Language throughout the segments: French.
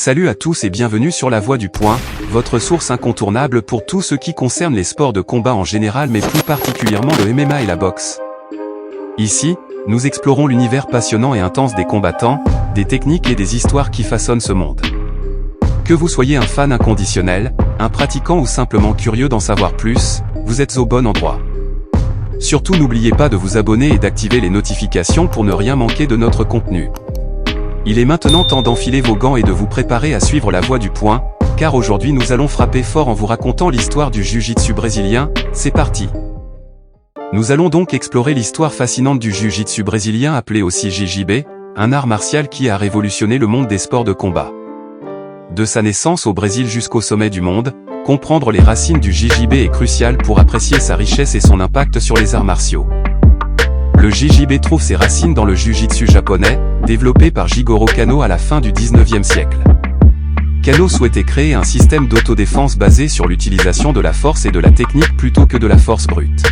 Salut à tous et bienvenue sur La Voix du Point, votre source incontournable pour tout ce qui concerne les sports de combat en général mais plus particulièrement le MMA et la boxe. Ici, nous explorons l'univers passionnant et intense des combattants, des techniques et des histoires qui façonnent ce monde. Que vous soyez un fan inconditionnel, un pratiquant ou simplement curieux d'en savoir plus, vous êtes au bon endroit. Surtout n'oubliez pas de vous abonner et d'activer les notifications pour ne rien manquer de notre contenu. Il est maintenant temps d'enfiler vos gants et de vous préparer à suivre La Voix du Point, car aujourd'hui nous allons frapper fort en vous racontant l'histoire du jiu-jitsu brésilien. C'est parti! Nous allons donc explorer l'histoire fascinante du jiu-jitsu brésilien appelé aussi JJB, un art martial qui a révolutionné le monde des sports de combat. De sa naissance au Brésil jusqu'au sommet du monde, comprendre les racines du JJB est crucial pour apprécier sa richesse et son impact sur les arts martiaux. Le JJB trouve ses racines dans le jiu-jitsu japonais, développé par Jigoro Kano à la fin du 19e siècle. Kano souhaitait créer un système d'autodéfense basé sur l'utilisation de la force et de la technique plutôt que de la force brute.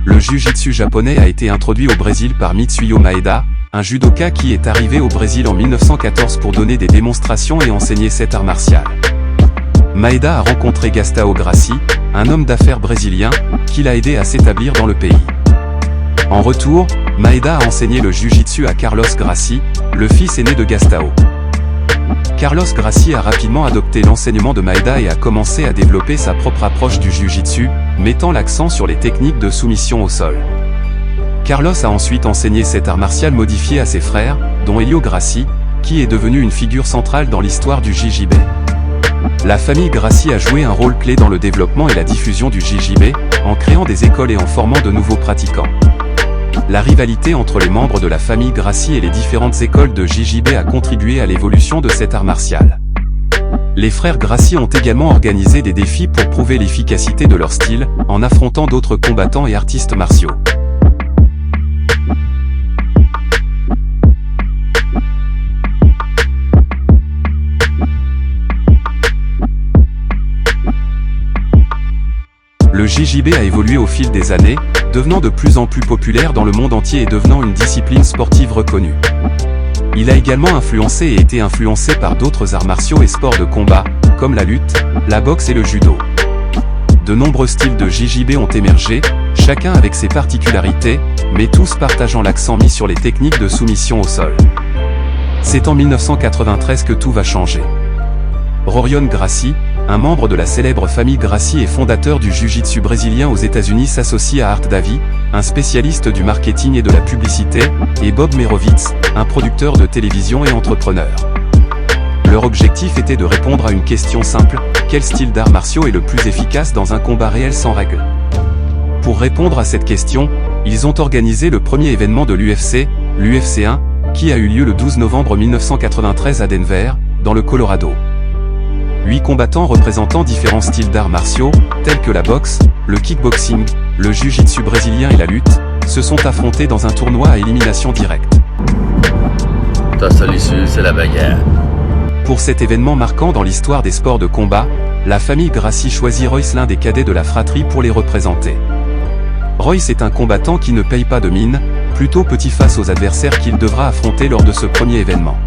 Le jiu-jitsu japonais a été introduit au Brésil par Mitsuyo Maeda, un judoka qui est arrivé au Brésil en 1914 pour donner des démonstrations et enseigner cet art martial. Maeda a rencontré Gastão Gracie, un homme d'affaires brésilien, qui l'a aidé à s'établir dans le pays. En retour, Maeda a enseigné le jiu-jitsu à Carlos Gracie, le fils aîné de Gastão. Carlos Gracie a rapidement adopté l'enseignement de Maeda et a commencé à développer sa propre approche du jiu-jitsu, mettant l'accent sur les techniques de soumission au sol. Carlos a ensuite enseigné cet art martial modifié à ses frères, dont Helio Gracie, qui est devenu une figure centrale dans l'histoire du JJB. La famille Gracie a joué un rôle clé dans le développement et la diffusion du JJB, en créant des écoles et en formant de nouveaux pratiquants. La rivalité entre les membres de la famille Gracie et les différentes écoles de JJB a contribué à l'évolution de cet art martial. Les frères Gracie ont également organisé des défis pour prouver l'efficacité de leur style, en affrontant d'autres combattants et artistes martiaux. Le JJB a évolué au fil des années, devenant de plus en plus populaire dans le monde entier et devenant une discipline sportive reconnue. Il a également influencé et été influencé par d'autres arts martiaux et sports de combat, comme la lutte, la boxe et le judo. De nombreux styles de JJB ont émergé, chacun avec ses particularités, mais tous partageant l'accent mis sur les techniques de soumission au sol. C'est en 1993 que tout va changer. Rorion Gracie, un membre de la célèbre famille Gracie et fondateur du jiu-jitsu brésilien aux États-Unis, s'associe à Art Davy, un spécialiste du marketing et de la publicité, et Bob Merovitz, un producteur de télévision et entrepreneur. Leur objectif était de répondre à une question simple: quel style d'arts martiaux est le plus efficace dans un combat réel sans règles? Pour répondre à cette question, ils ont organisé le premier événement de l'UFC, l'UFC 1, qui a eu lieu le 12 novembre 1993 à Denver, dans le Colorado. 8 combattants représentant différents styles d'arts martiaux, tels que la boxe, le kickboxing, le jiu-jitsu brésilien et la lutte, se sont affrontés dans un tournoi à élimination directe. Ta seule issue, c'est la bagarre. Pour cet événement marquant dans l'histoire des sports de combat, la famille Gracie choisit Royce, l'un des cadets de la fratrie, pour les représenter. Royce est un combattant qui ne paye pas de mine, plutôt petit face aux adversaires qu'il devra affronter lors de ce premier événement.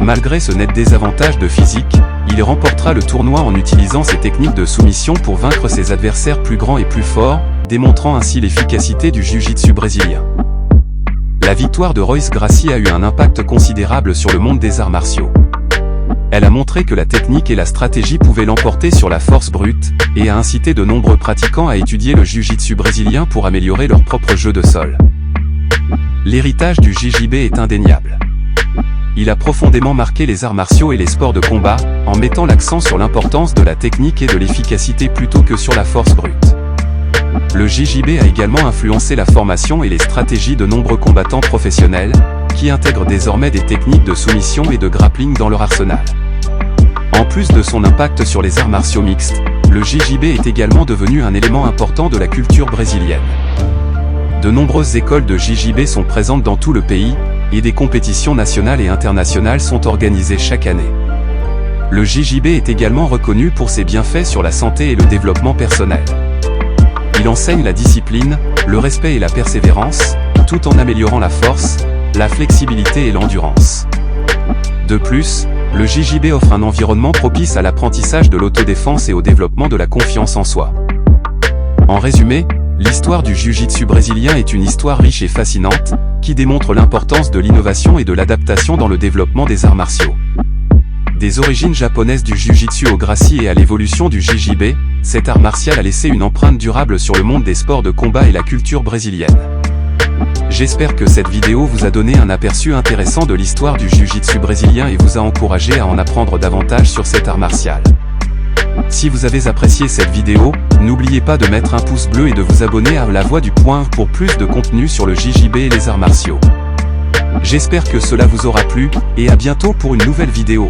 Malgré ce net désavantage de physique, il remportera le tournoi en utilisant ses techniques de soumission pour vaincre ses adversaires plus grands et plus forts, démontrant ainsi l'efficacité du jiu-jitsu brésilien. La victoire de Royce Gracie a eu un impact considérable sur le monde des arts martiaux. Elle a montré que la technique et la stratégie pouvaient l'emporter sur la force brute, et a incité de nombreux pratiquants à étudier le jiu-jitsu brésilien pour améliorer leur propre jeu de sol. L'héritage du JJB est indéniable. Il a profondément marqué les arts martiaux et les sports de combat, en mettant l'accent sur l'importance de la technique et de l'efficacité plutôt que sur la force brute. Le JJB a également influencé la formation et les stratégies de nombreux combattants professionnels, qui intègrent désormais des techniques de soumission et de grappling dans leur arsenal. En plus de son impact sur les arts martiaux mixtes, le JJB est également devenu un élément important de la culture brésilienne. De nombreuses écoles de JJB sont présentes dans tout le pays, et des compétitions nationales et internationales sont organisées chaque année. Le JJB est également reconnu pour ses bienfaits sur la santé et le développement personnel. Il enseigne la discipline, le respect et la persévérance, tout en améliorant la force, la flexibilité et l'endurance. De plus, le JJB offre un environnement propice à l'apprentissage de l'autodéfense et au développement de la confiance en soi. En résumé, l'histoire du jiu-jitsu brésilien est une histoire riche et fascinante, qui démontre l'importance de l'innovation et de l'adaptation dans le développement des arts martiaux. Des origines japonaises du jiu-jitsu au Gracie et à l'évolution du JJB, cet art martial a laissé une empreinte durable sur le monde des sports de combat et la culture brésilienne. J'espère que cette vidéo vous a donné un aperçu intéressant de l'histoire du jiu-jitsu brésilien et vous a encouragé à en apprendre davantage sur cet art martial. Si vous avez apprécié cette vidéo, n'oubliez pas de mettre un pouce bleu et de vous abonner à La Voix du Point pour plus de contenu sur le JJB et les arts martiaux. J'espère que cela vous aura plu, et à bientôt pour une nouvelle vidéo.